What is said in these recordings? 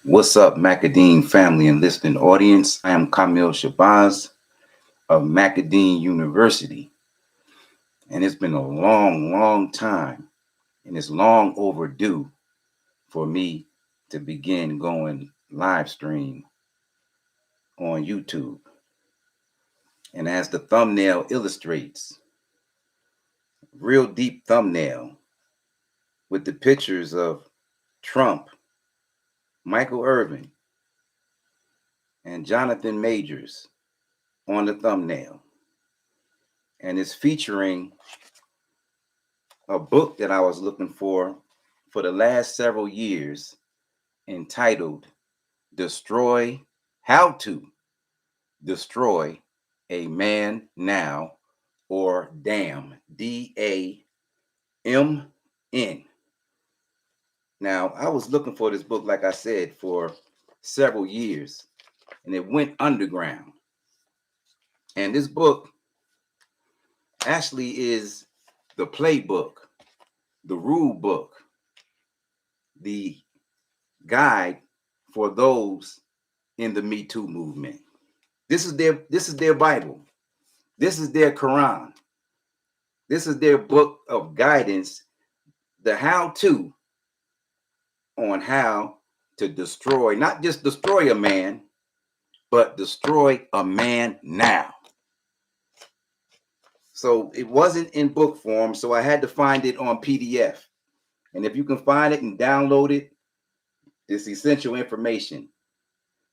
What's up, Macadine family and listening audience? I am Kamil Shabazz of Macadine University, and it's been a long time, and it's long overdue for me to begin going live stream on YouTube. And as the thumbnail illustrates, real deep thumbnail with the pictures of Trump, Michael Irvin, and Jonathan Majors on the thumbnail. And it's featuring a book that I was looking for the last several years entitled Destroy How to Destroy a Man Now or DAMN, DAMN. Now, I was looking for this book, like I said, for several years, and it went underground. And this book actually is the playbook, the rule book, the guide for those in the Me Too movement. This is their Bible. This is their Quran. This is their book of guidance, the how to on how to destroy, not just destroy a man, but destroy a man now. So it wasn't in book form, so I had to find it on PDF. And if you can find it and download it, it's essential information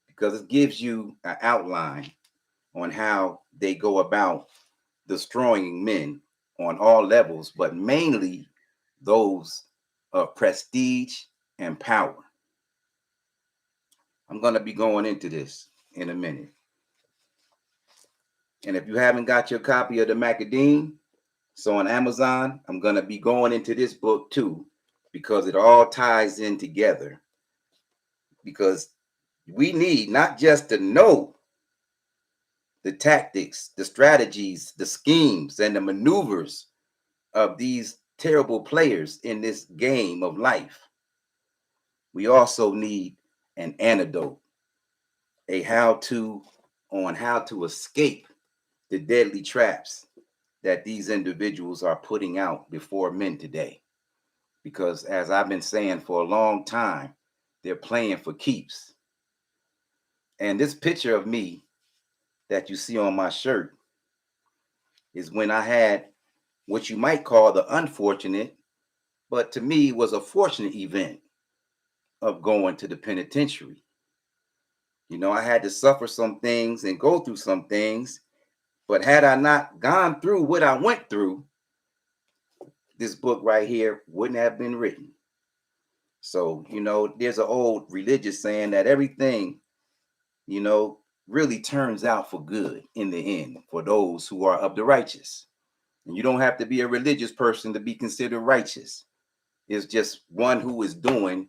because it gives you an outline on how they go about destroying men on all levels, but mainly those of prestige and power. I'm going to be going into this in a minute. And if you haven't got your copy of the Macadine, so on Amazon, I'm going to be going into this book too, because it all ties in together. Because we need not just to know the tactics, the strategies, the schemes, and the maneuvers of these terrible players in this game of life. We also need an antidote, a how to on how to escape the deadly traps that these individuals are putting out before men today. Because as I've been saying for a long time, they're playing for keeps. And this picture of me that you see on my shirt is when I had what you might call the unfortunate, but to me was a fortunate event of going to the penitentiary. You know, I had to suffer some things and go through some things, but had I not gone through what I went through, this book right here wouldn't have been written. So, you know, there's an old religious saying that everything, you know, really turns out for good in the end for those who are of the righteous. And you don't have to be a religious person to be considered righteous. It's just one who is doing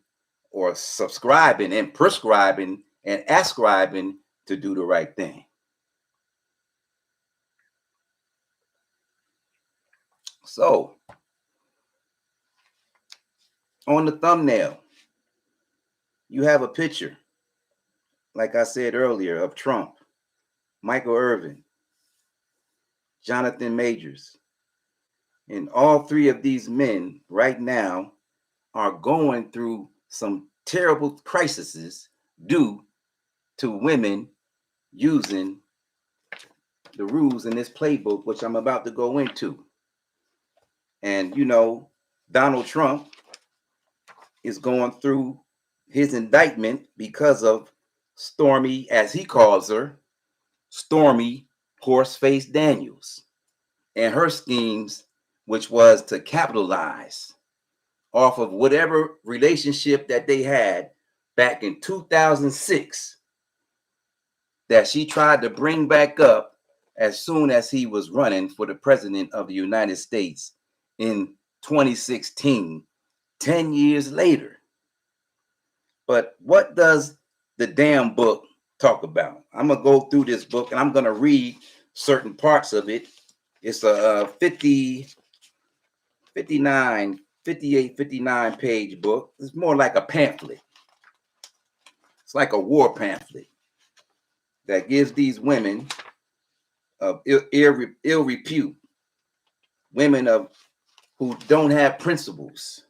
or subscribing and prescribing and ascribing to do the right thing. So, on the thumbnail, you have a picture, like I said earlier, of Trump, Michael Irvin, Jonathan Majors. And all three of these men right now are going through some terrible crises due to women using the rules in this playbook, which I'm about to go into. And, you know, Donald Trump is going through his indictment because of Stormy, as he calls her, Stormy Horseface Daniels, and her schemes, which was to capitalize off of whatever relationship that they had back in 2006 that she tried to bring back up as soon as he was running for the president of the United States in 2016, 10 years later. But what does the damn book talk about? I'm going to go through this book and I'm going to read certain parts of it. It's a 59, 58, 59 page book. It's more like a pamphlet. It's like a war pamphlet that gives these women of ill repute, women of who don't have principles,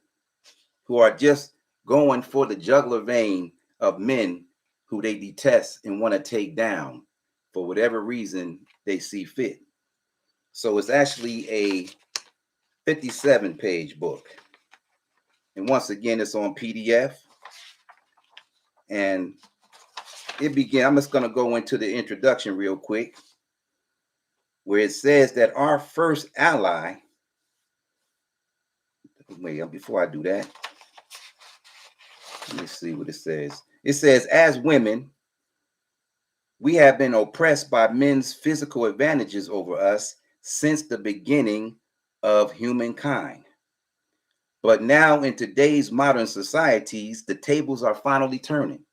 who are just going for the jugular vein of men who they detest and want to take down for whatever reason they see fit. So it's actually a 57-page book. And once again, it's on PDF. And I'm just going to go into the introduction real quick, where it says that our first ally, wait, before I do that, let me see what it says. It says, as women, we have been oppressed by men's physical advantages over us since the beginning of humankind. But now in today's modern societies, the tables are finally turning,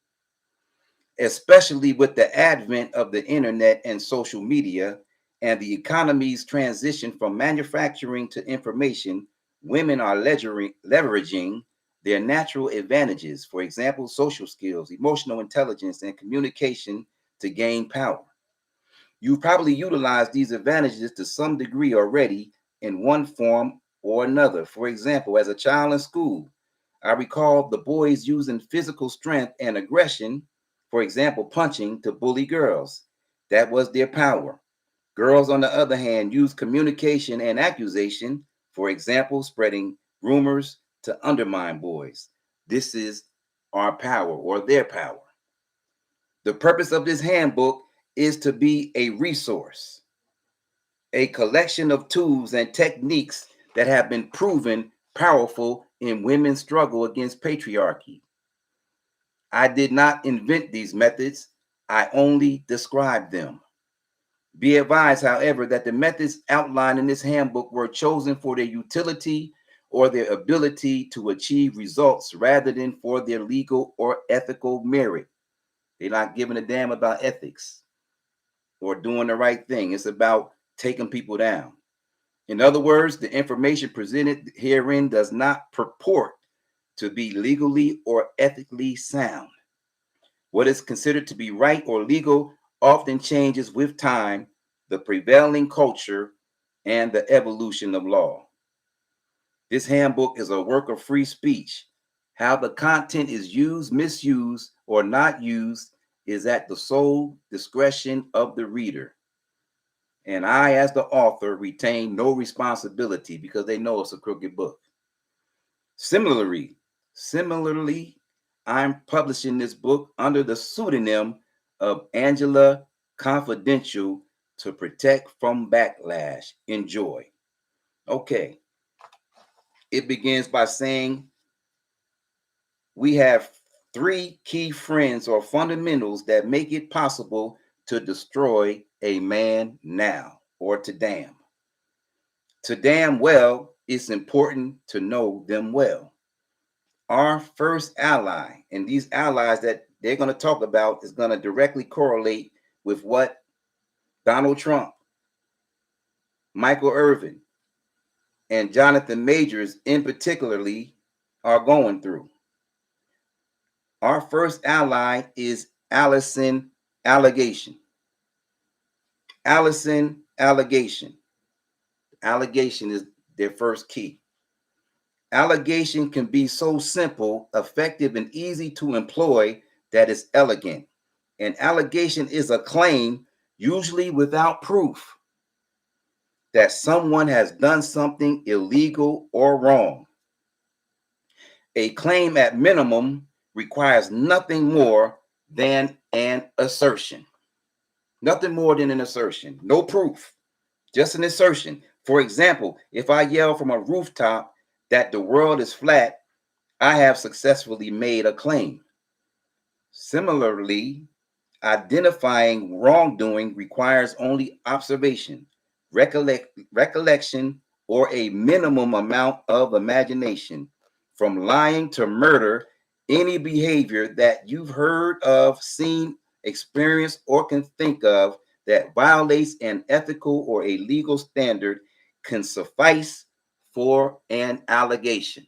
especially with the advent of the internet and social media and the economy's transition from manufacturing to information. Women are leveraging their natural advantages, for example, social skills, emotional intelligence, and communication to gain power. You've probably utilized these advantages to some degree already in one form or another. For example, as a child in school, I recall the boys using physical strength and aggression, for example, punching, to bully girls. That was their power. Girls, on the other hand, used communication and accusation, for example, spreading rumors to undermine boys. This is our power or their power. The purpose of this handbook is to be a resource, a collection of tools and techniques that have been proven powerful in women's struggle against patriarchy. I did not invent these methods, I only described them. Be advised, however, that the methods outlined in this handbook were chosen for their utility or their ability to achieve results rather than for their legal or ethical merit. They're not giving a damn about ethics or doing the right thing. It's about taking people down. In other words, the information presented herein does not purport to be legally or ethically sound. What is considered to be right or legal often changes with time, the prevailing culture, and the evolution of law. This handbook is a work of free speech. How the content is used, misused, or not used is at the sole discretion of the reader. And I, as the author, retain no responsibility because they know it's a crooked book. Similarly, I'm publishing this book under the pseudonym of Angela Confidential to protect from backlash. Enjoy. Okay. It begins by saying we have three key friends or fundamentals that make it possible to destroy a man now or to damn. To damn well, it's important to know them well. Our first ally, and these allies that they're going to talk about is going to directly correlate with what Donald Trump, Michael Irvin, and Jonathan Majors in particularly are going through. Our first ally is Allison Allegation. Allison Allegation. Allegation is their first key. Allegation can be so simple, effective, and easy to employ that it's elegant. An allegation is a claim, usually without proof, that someone has done something illegal or wrong. A claim at minimum requires nothing more than an assertion. Nothing more than an assertion. No proof, just an assertion. For example, if I yell from a rooftop that the world is flat, I have successfully made a claim. Similarly, identifying wrongdoing requires only observation, recollection, or a minimum amount of imagination. From lying to murder, any behavior that you've heard of, seen, experienced, or can think of that violates an ethical or a legal standard can suffice for an allegation.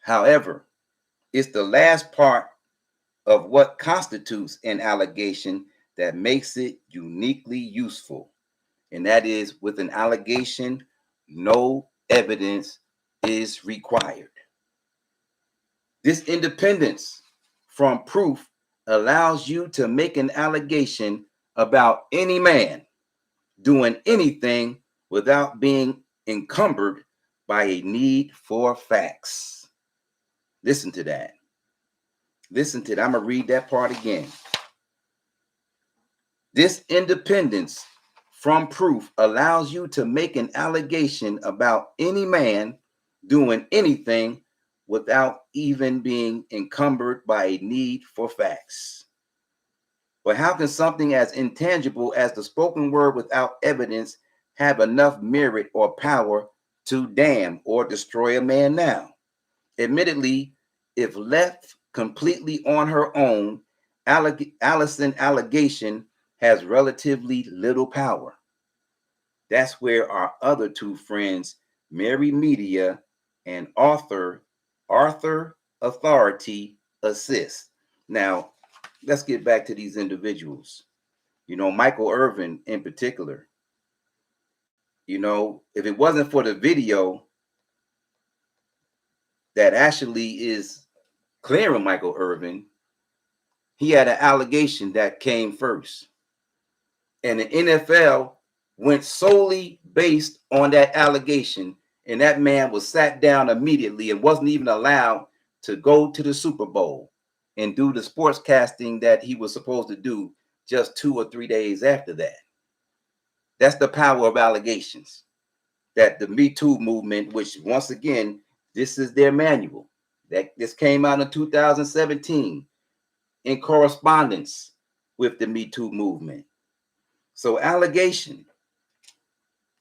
However, it's the last part of what constitutes an allegation that makes it uniquely useful. And that is, with an allegation, no evidence is required. This independence from proof allows you to make an allegation about any man doing anything without being encumbered by a need for facts. Listen to that. Listen to that. I'm going to read that part again. This independence from proof allows you to make an allegation about any man doing anything without even being encumbered by a need for facts. But how can something as intangible as the spoken word without evidence have enough merit or power to damn or destroy a man now? Admittedly, if left completely on her own, Allison allegation has relatively little power. That's where our other two friends, Mary Media and Arthur Authority, assist. Now, let's get back to these individuals. Michael Irvin in particular. If it wasn't for the video that actually is clearing Michael Irvin, he had an allegation that came first. And the NFL went solely based on that allegation. And that man was sat down immediately and wasn't even allowed to go to the Super Bowl and do the sports casting that he was supposed to do just 2 or 3 days after that. That's the power of allegations. That the Me Too movement, which once again, this is their manual. This came out in 2017 in correspondence with the Me Too movement. So allegation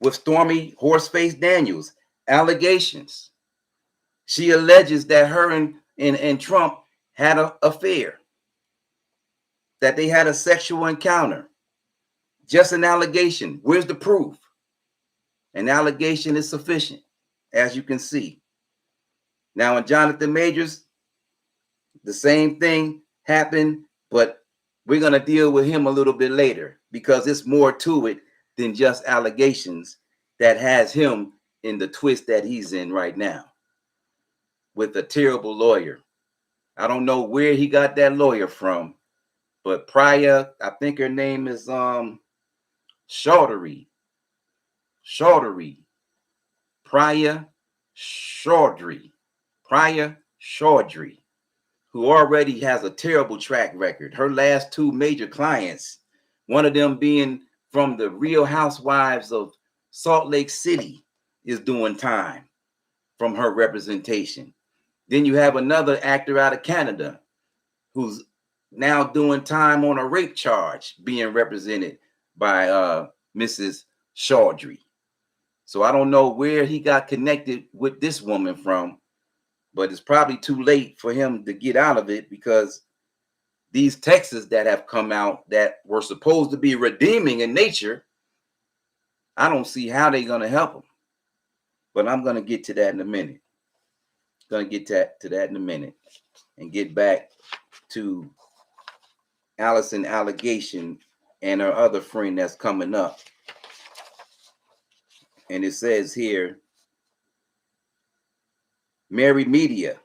with Stormy Horseface Daniels, allegations. She alleges that her and Trump had an affair, that they had a sexual encounter. Just an allegation. Where's the proof? An allegation is sufficient, as you can see. Now, in Jonathan Majors, the same thing happened, but we're going to deal with him a little bit later because there's more to it than just allegations that has him in the twist that he's in right now with a terrible lawyer. I don't know where he got that lawyer from, but Priya, I think her name is Chaudhry. Priya Chaudhry, who already has a terrible track record. Her last 2 major clients, one of them being from the Real Housewives of Salt Lake City, is doing time from her representation. Then you have another actor out of Canada who's now doing time on a rape charge being represented by Mrs. Chaudhry. So I don't know where he got connected with this woman from, but it's probably too late for him to get out of it because these texts that have come out that were supposed to be redeeming in nature, I don't see how they're going to help him. But I'm going to get to that in a minute. And get back to Allison allegation and her other friend that's coming up. And it says here, Mary Media,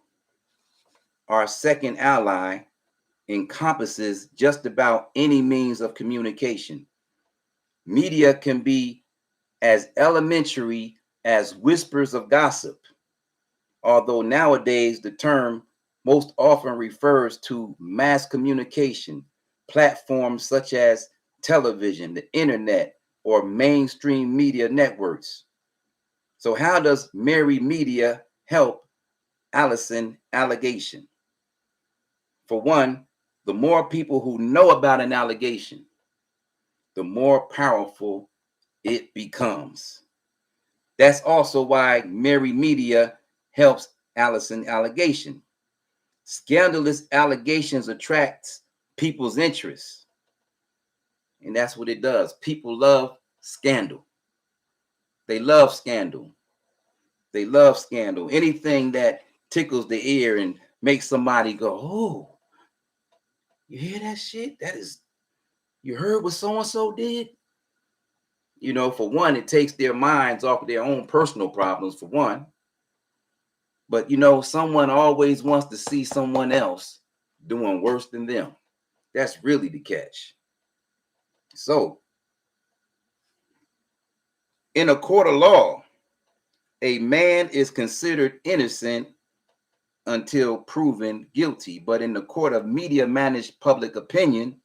our second ally, encompasses just about any means of communication. Media can be as elementary as whispers of gossip, although nowadays the term most often refers to mass communication, platforms such as television, the internet, or mainstream media networks. So how does Mary Media help Allison allegation? For one, the more people who know about an allegation, the more powerful it becomes. That's also why Mary Media helps Allison allegation. Scandalous allegations attracts people's interest. And that's what it does. People love scandal. They love scandal. Anything that tickles the ear and makes somebody go, oh. You hear that shit? You heard what so-and-so did? You know, for one, it takes their minds off of their own personal problems, for one. But, you know, someone always wants to see someone else doing worse than them. That's really the catch. So, in a court of law, a man is considered innocent until proven guilty. But in the court of media managed public opinion,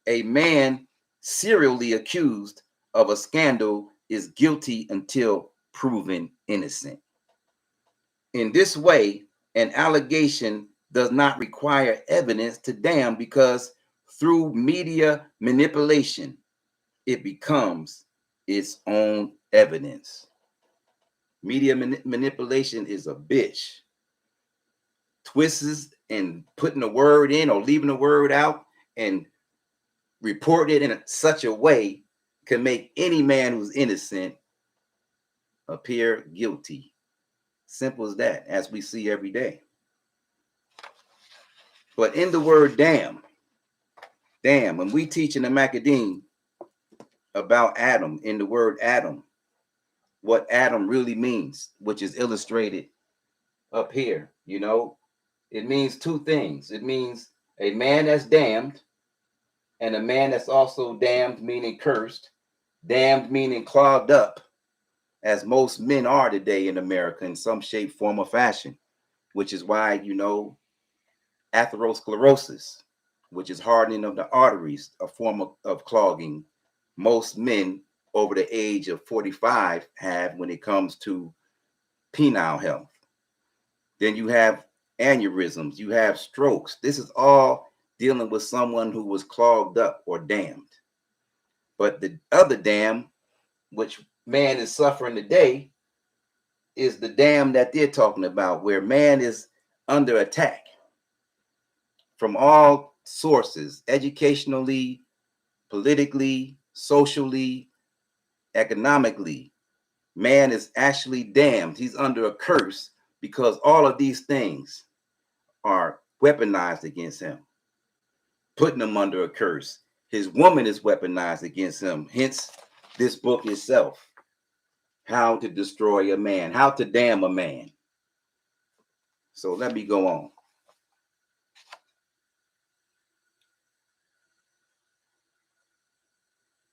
a man serially accused of a scandal is guilty until proven innocent. In this way, an allegation does not require evidence to damn, because through media manipulation, it becomes its own evidence. Media manipulation is a bitch. Twists and putting a word in or leaving a word out and reporting it in such a way can make any man who's innocent appear guilty. Simple as that, as we see every day. But in the word damn, when we teach in the Macadine about Adam, in the word Adam, what Adam really means, which is illustrated up here, you know, it means two things. It means a man that's damned, and a man that's also damned, meaning cursed, damned meaning clogged up, as most men are today in America in some shape, form, or fashion, which is why, you know, atherosclerosis, which is hardening of the arteries, a form of clogging, most men over the age of 45 have when it comes to penile health. Then you have aneurysms, you have strokes. This is all dealing with someone who was clogged up or damned. But the other dam, which man is suffering today, is the dam that they're talking about, where man is under attack from all sources, educationally, politically, socially, economically. Man is actually damned. He's under a curse because all of these things are weaponized against him, putting him under a curse. His woman is weaponized against him. Hence, this book itself, How to Destroy a Man, How to Damn a Man. So let me go on.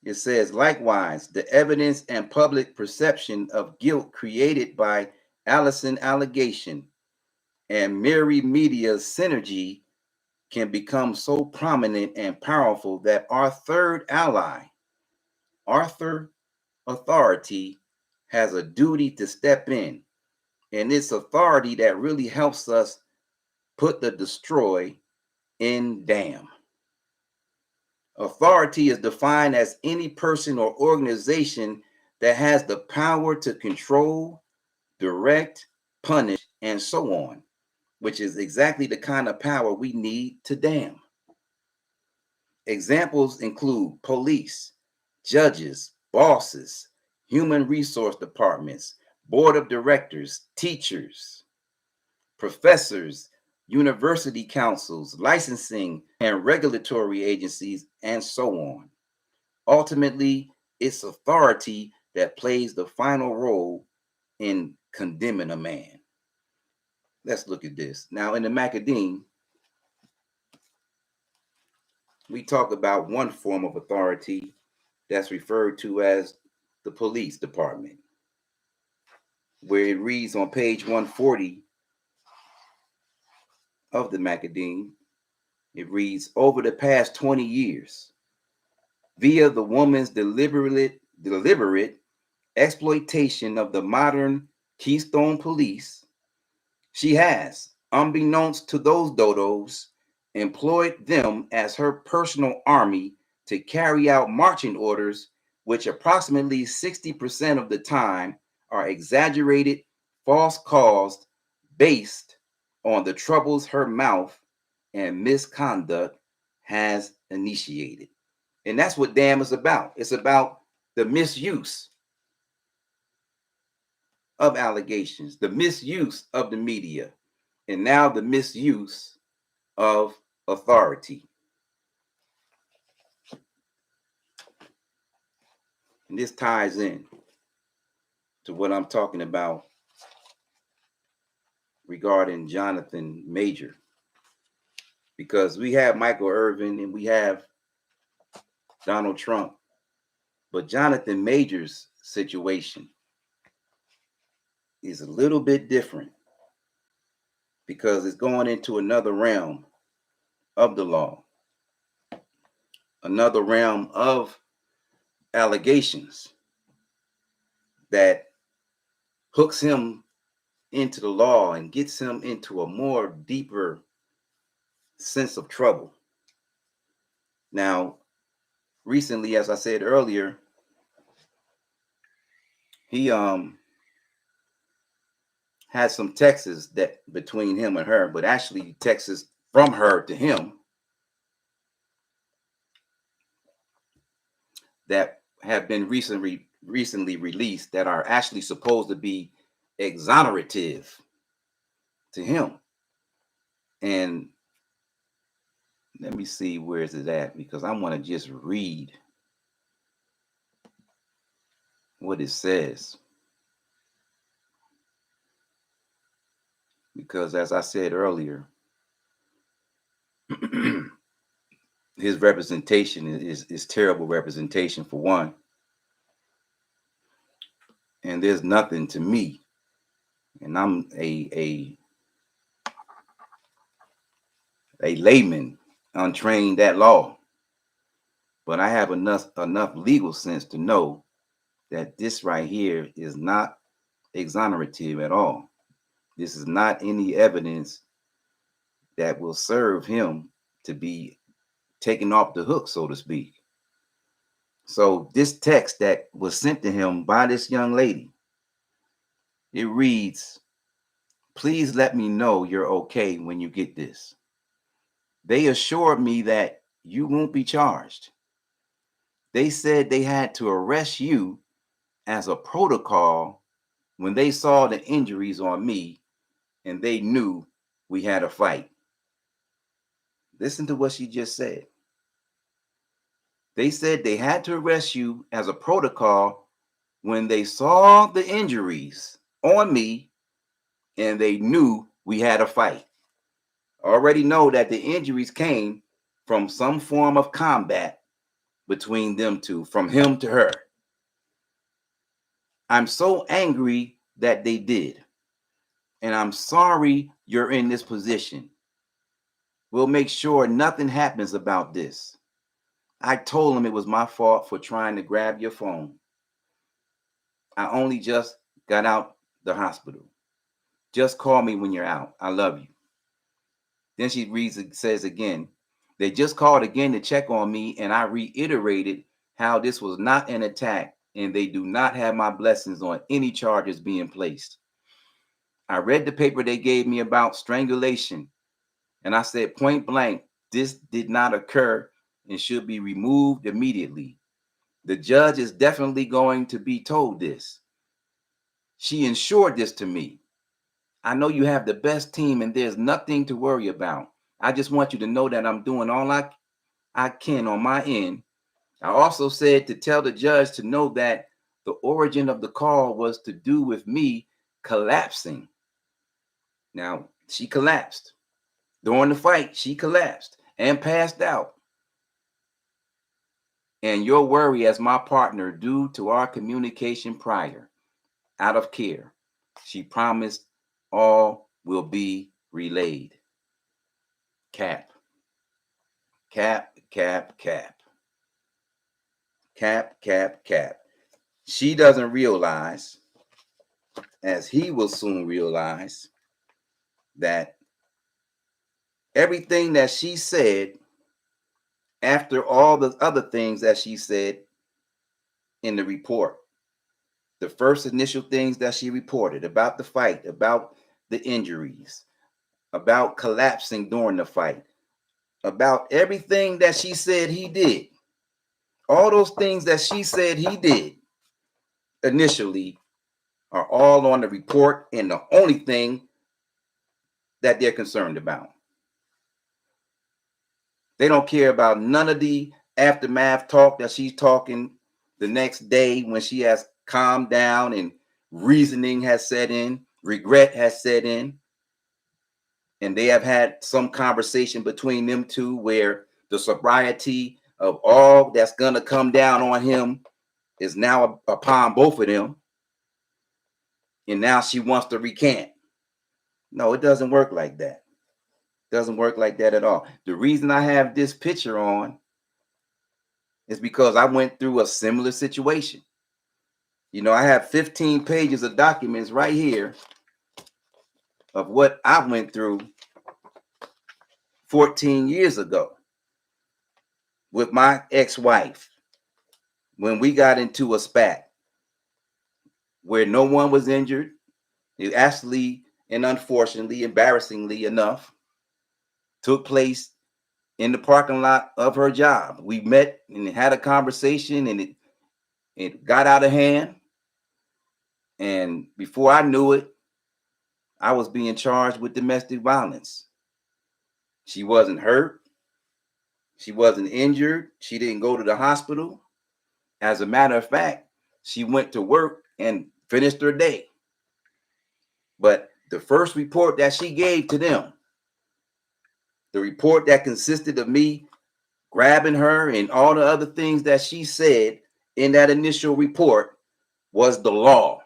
It says, likewise, the evidence and public perception of guilt created by Allison allegation and Mary Media's synergy can become so prominent and powerful that our third ally, Arthur Authority, has a duty to step in. And it's authority that really helps us put the destroy in damn. Authority is defined as any person or organization that has the power to control, direct, punish, and so on, which is exactly the kind of power we need to damn. Examples include police, judges, bosses, human resource departments, board of directors, teachers, professors, university councils, licensing and regulatory agencies, and so on. Ultimately, it's authority that plays the final role in condemning a man. Let's look at this. Now, in the Macadine, we talk about one form of authority that's referred to as the police department, where it reads on page 140 of the Macadine, it reads, over the past 20 years, via the woman's deliberate exploitation of the modern Keystone Police, she has, unbeknownst to those dodos, employed them as her personal army to carry out marching orders, which approximately 60% of the time are exaggerated, false caused, based on the troubles her mouth and misconduct has initiated. And that's what damn is about. It's about the misuse of allegations, the misuse of the media, and now the misuse of authority. And this ties in to what I'm talking about regarding Jonathan Major, because we have Michael Irvin and we have Donald Trump, but Jonathan Major's situation is a little bit different because it's going into another realm of the law, another realm of allegations that hooks him into the law and gets him into a more deeper sense of trouble. Now, recently, as I said earlier, he had some texts that between him and her, but actually texts from her to him that have been recently released that are actually supposed to be exonerative to him. And let me see, where is it at, because I want to just read what it says. Because as I said earlier, his representation is terrible representation, for one. And there's nothing to me. And I'm a layman, untrained at law. But I have enough legal sense to know that this right here is not exonerative at all. This is not any evidence that will serve him to be taken off the hook, so to speak. So this text that was sent to him by this young lady, it reads, "Please let me know you're okay when you get this. They assured me that you won't be charged. They said they had to arrest you as a protocol when they saw the injuries on me and they knew we had a fight." Listen to what she just said. They said they had to arrest you as a protocol when they saw the injuries on me and they knew we had a fight. Already know that the injuries came from some form of combat between them two, from him to her. I'm so angry that they did, and I'm sorry you're in this position. We'll make sure nothing happens about this. I told him it was my fault for trying to grab your phone. I only just got out the hospital. Just call me when you're out. I love you. Then she says again, they just called again to check on me, and I reiterated how this was not an attack, and they do not have my blessings on any charges being placed. I read the paper they gave me about strangulation, and I said point blank, this did not occur and should be removed immediately. The judge is definitely going to be told this. She ensured this to me. I know you have the best team and there's nothing to worry about. I just want you to know that I'm doing all I can on my end. I also said to tell the judge to know that the origin of the call was to do with me collapsing. Now, she collapsed. During the fight, she collapsed and passed out. And your worry as my partner due to our communication prior, out of care. She promised all will be relayed. Cap. Cap, cap, cap. Cap, cap, cap. She doesn't realize, as he will soon realize, that everything that she said after all the other things that she said in the report, the first initial things that she reported about the fight, about the injuries, about collapsing during the fight, about everything that she said he did, all those things that she said he did initially are all on the report and the only thing that they're concerned about. They don't care about none of the aftermath talk that she's talking the next day when she has calmed down and reasoning has set in, regret has set in, and they have had some conversation between them two where the sobriety of all that's going to come down on him is now upon both of them. And now she wants to recant. No, it doesn't work like that. It doesn't work like that at all. The reason I have this picture on is because I went through a similar situation. You know, I have 15 pages of documents right here of what I went through 14 years ago with my ex-wife when we got into a spat where no one was injured. It actually, and unfortunately, embarrassingly enough, took place in the parking lot of her job. We met and had a conversation, and it got out of hand. And before I knew it, I was being charged with domestic violence. She wasn't hurt. She wasn't injured. She didn't go to the hospital. As a matter of fact, she went to work and finished her day. But the first report that she gave to them, the report that consisted of me grabbing her and all the other things that she said in that initial report, was the law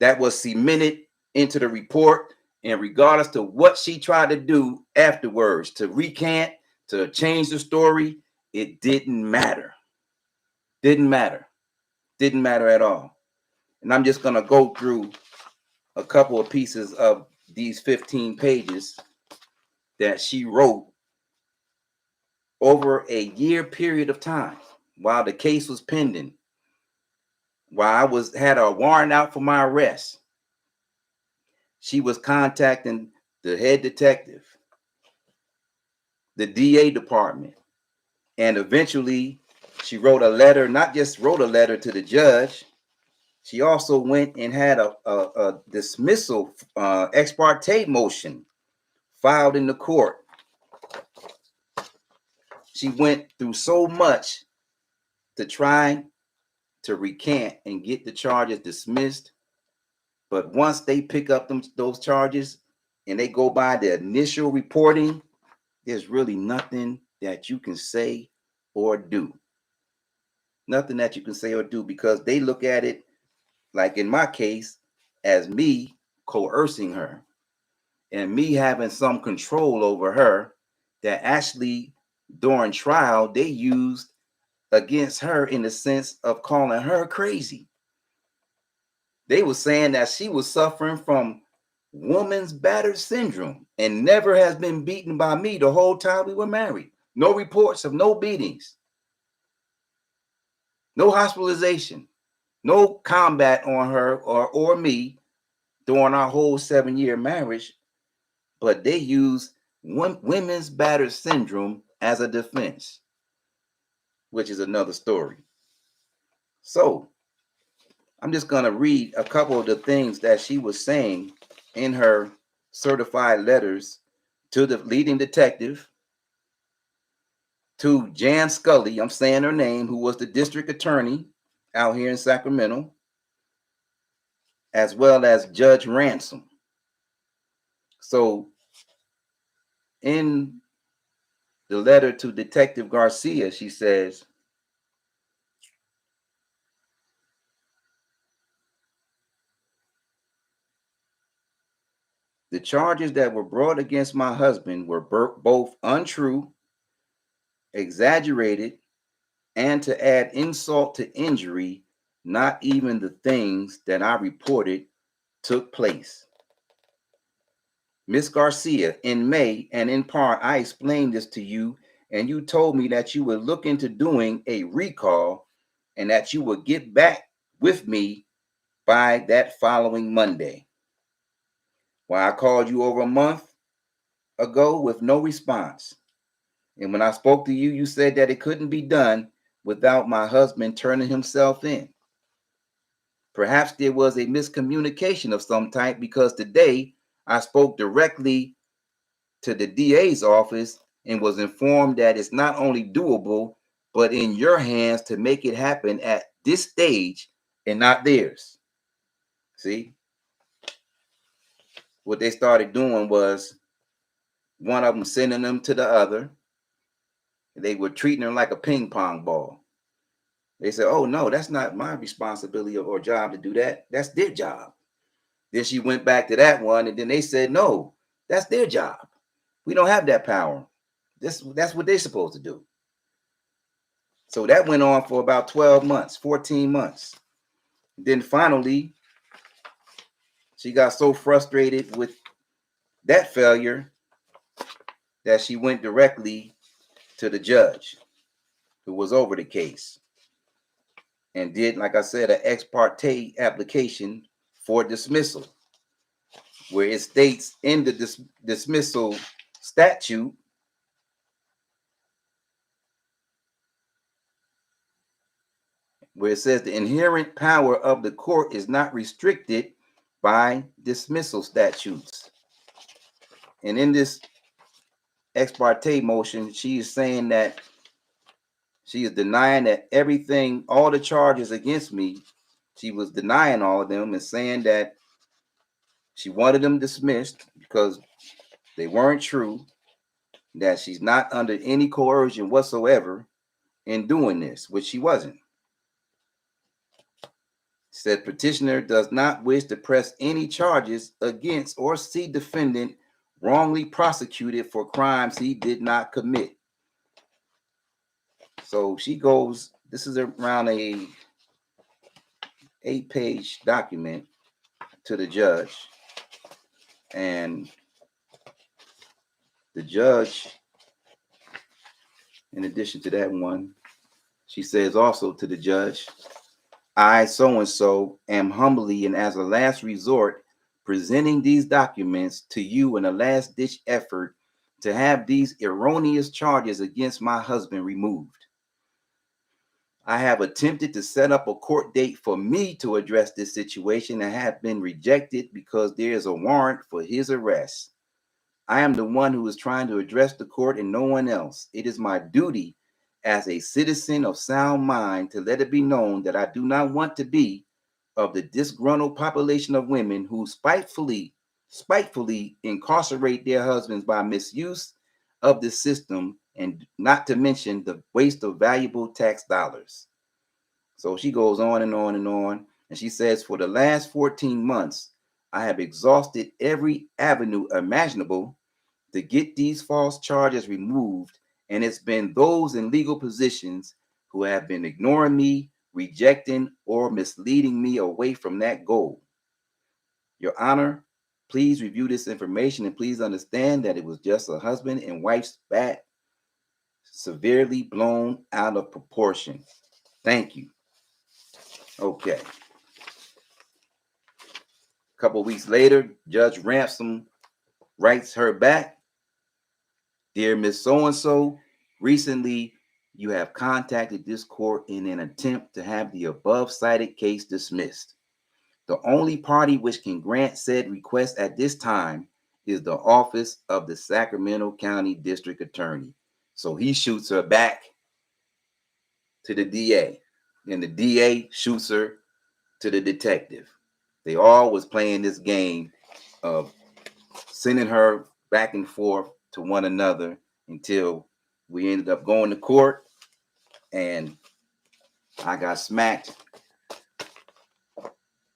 that was cemented into the report. And regardless to what she tried to do afterwards, to recant, to change the story, it didn't matter. Didn't matter. Didn't matter at all. And I'm just going to go through a couple of pieces of these 15 pages that she wrote over a year period of time while the case was pending, while I had a warrant out for my arrest. She was contacting the head detective, the DA department, and eventually she wrote a letter, not just wrote a letter to the judge, she also went and had a dismissal ex parte motion filed in the court. She went through so much to try to recant and get the charges dismissed. But once they pick up those charges and they go by the initial reporting, there's really nothing that you can say or do. Nothing that you can say or do, because they look at it, like in my case, as me coercing her and me having some control over her that actually during trial they used against her in the sense of calling her crazy. They were saying that she was suffering from woman's battered syndrome and never has been beaten by me the whole time we were married. No reports of no beatings, no hospitalization, no combat on her or me during our whole 7-year marriage. But they use women's battered syndrome as a defense, which is another story. So I'm just going to read a couple of the things that she was saying in her certified letters to the leading detective, to Jan Scully, I'm saying her name, who was the district attorney out here in Sacramento, as well as Judge Ransom. So in the letter to Detective Garcia, she says, the charges that were brought against my husband were both untrue, exaggerated, and to add insult to injury, not even the things that I reported took place. Miss Garcia, in May and in part, I explained this to you, and you told me that you would look into doing a recall and that you would get back with me by that following Monday. Well, I called you over a month ago with no response. And when I spoke to you, you said that it couldn't be done without my husband turning himself in. Perhaps there was a miscommunication of some type, because today I spoke directly to the DA's office and was informed that it's not only doable, but in your hands to make it happen at this stage and not theirs. See, what they started doing was one of them sending them to the other. They were treating them like a ping pong ball. They said, oh, no, that's not my responsibility or job to do that. That's their job. Then she went back to that one, and then they said, no, that's their job. We don't have that power. That's what they're supposed to do. So that went on for about 12 months, 14 months. Then finally, she got so frustrated with that failure that she went directly to the judge who was over the case and did, like I said, an ex parte application for dismissal, where it states in the dismissal statute where it says the inherent power of the court is not restricted by dismissal statutes. And in this ex parte motion, she is saying that she is denying that everything, all the charges against me, she was denying all of them and saying that she wanted them dismissed because they weren't true, that she's not under any coercion whatsoever in doing this, which she wasn't. Said petitioner does not wish to press any charges against or see defendant wrongly prosecuted for crimes he did not commit. So she goes, this is around a 8-page document to the judge, and the judge, in addition to that one, she says also to the judge, I, so-and-so, am humbly and as a last resort presenting these documents to you in a last-ditch effort to have these erroneous charges against my husband removed. I have attempted to set up a court date for me to address this situation and have been rejected because there is a warrant for his arrest. I am the one who is trying to address the court and no one else. It is my duty as a citizen of sound mind to let it be known that I do not want to be of the disgruntled population of women who spitefully incarcerate their husbands by misuse of the system, and not to mention the waste of valuable tax dollars. So she goes on and on and on, and she says, for the last 14 months, I have exhausted every avenue imaginable to get these false charges removed, and it's been those in legal positions who have been ignoring me, rejecting, or misleading me away from that goal. Your Honor, please review this information and please understand that it was just a husband and wife spat severely blown out of proportion. Thank you. Okay. A couple weeks later, Judge Ransom writes her back. Dear Miss So-and-so, recently you have contacted this court in an attempt to have the above cited case dismissed. The only party which can grant said request at this time is the office of the Sacramento County District Attorney. So he shoots her back to the DA, and the DA shoots her to the detective. They all was playing this game of sending her back and forth to one another until we ended up going to court, and I got smacked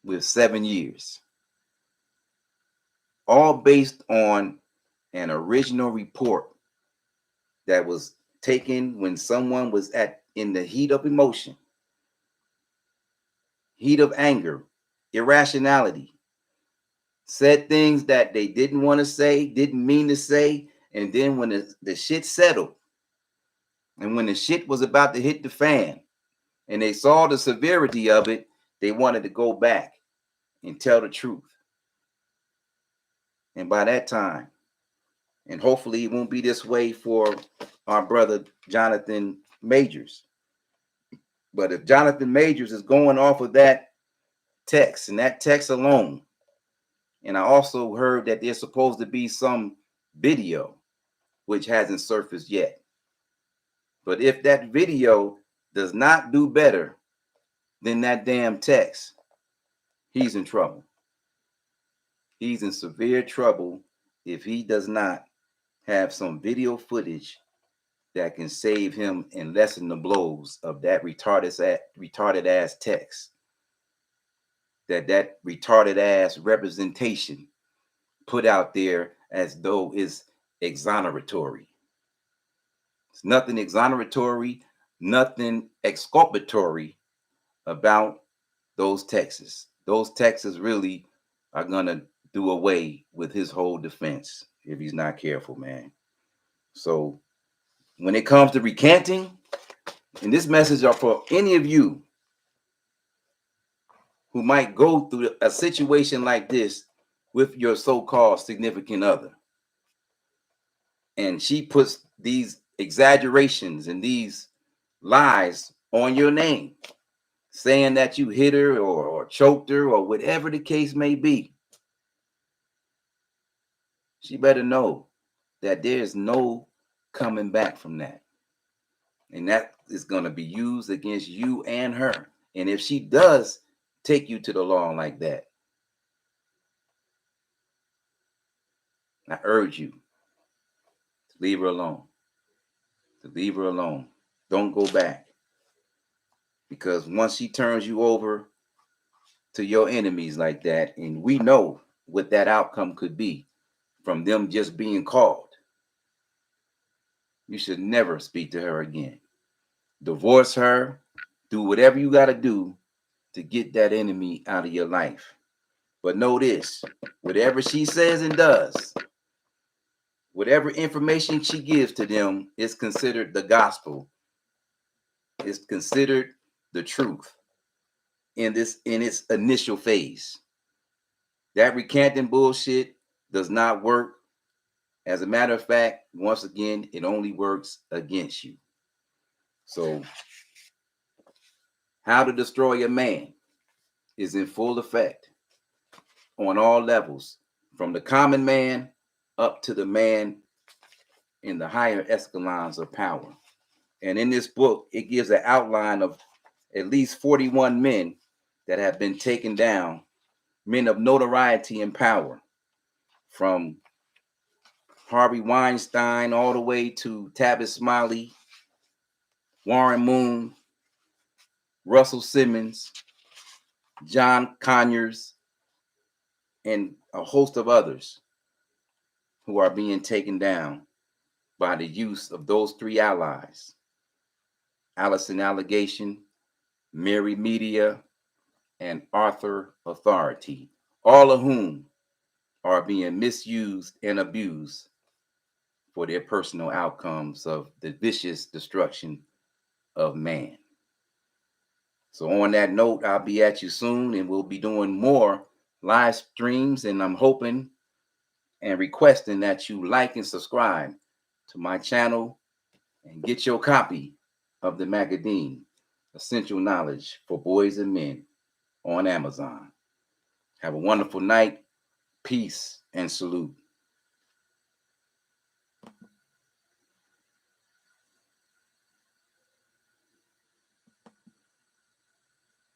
with 7 years, all based on an original report that was taken when someone was in the heat of emotion, heat of anger, irrationality, said things that they didn't want to say, didn't mean to say, and then when the shit settled, and when the shit was about to hit the fan, and they saw the severity of it, they wanted to go back and tell the truth. And by that time, and hopefully it won't be this way for our brother Jonathan Majors, but if Jonathan Majors is going off of that text and that text alone, and I also heard that there's supposed to be some video which hasn't surfaced yet. But if that video does not do better than that damn text, he's in trouble. He's in severe trouble if he does not have some video footage that can save him and lessen the blows of that retarded ass text, that retarded ass representation put out there as though it's exoneratory. It's nothing exoneratory, nothing exculpatory about those texts. Those texts really are gonna do away with his whole defense if he's not careful, man. So when it comes to recanting, and this message are for any of you who might go through a situation like this with your so-called significant other, and she puts these exaggerations and these lies on your name, saying that you hit her or choked her or whatever the case may be, she better know that there's no coming back from that. And that is going to be used against you and her. And if she does take you to the law like that, I urge you to leave her alone. To leave her alone. Don't go back. Because once she turns you over to your enemies like that, and we know what that outcome could be from them just being called, you should never speak to her again. Divorce her. Do whatever you got to do to get that enemy out of your life. But know this, whatever she says and does, whatever information she gives to them is considered the gospel. It's considered the truth in its initial phase. That recanting bullshit does not work. As a matter of fact, once again, it only works against you. So, how to destroy a man is in full effect on all levels, from the common man up to the man in the higher echelons of power. And in this book, it gives an outline of at least 41 men that have been taken down, men of notoriety and power, from Harvey Weinstein all the way to Tavis Smiley, Warren Moon, Russell Simmons, John Conyers, and a host of others who are being taken down by the use of those three allies: Allison Allegation, Mary Media, and Arthur Authority, all of whom are being misused and abused for their personal outcomes of the vicious destruction of man. So on that note, I'll be at you soon, and we'll be doing more live streams, and I'm hoping and requesting that you like and subscribe to my channel and get your copy of the magazine, Essential Knowledge for Boys and Men, on Amazon. Have a wonderful night. Peace and salute.